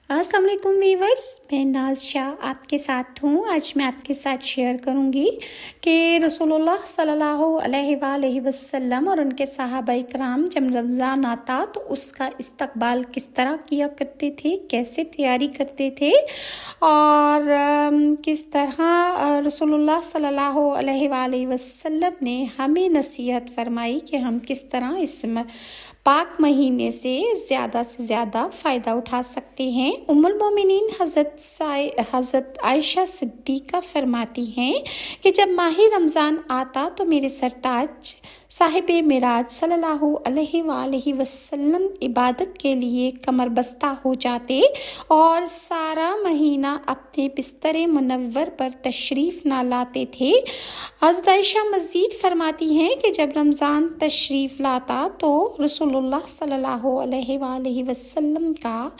अस्सलाम वालेकुम वीवर्स, मैं नाज शाह आपके साथ हूँ। आज मैं आपके साथ शेयर करूँगी कि रसूलुल्लाह सल्लल्लाहु अलैहि वसल्लम और उनके सहाबा इकराम जब रमज़ान आता तो उसका इस्तकबाल किस तरह किया करते थे, कैसे तैयारी करते थे और किस तरह रसूलुल्लाह सल्लल्लाहु अलैहि वसल्लम ने हमें नसीहत फरमाई कि हम किस तरह इस पाक महीने से ज़्यादा फ़ायदा उठा सकते हैं। उम्मुल मोमिनीन हज़रत आयशा सिद्दीक़ा फरमाती हैं कि जब माह रमज़ान आता तो मेरे सरताज साहिब मिराज सल्लल्लाहु अलैहि वसल्लम इबादत के लिए कमर बस्ता हो जाते और सारा महीना अपने बिस्तर मुनव्वर पर तशरीफ़ ना लाते थे। हज़रत आयशा मज़ीद फरमाती हैं कि जब रमज़ान तशरीफ़ लाता तो रसूलुल्लाह सल्लल्लाहु अलैहि वसल्लम का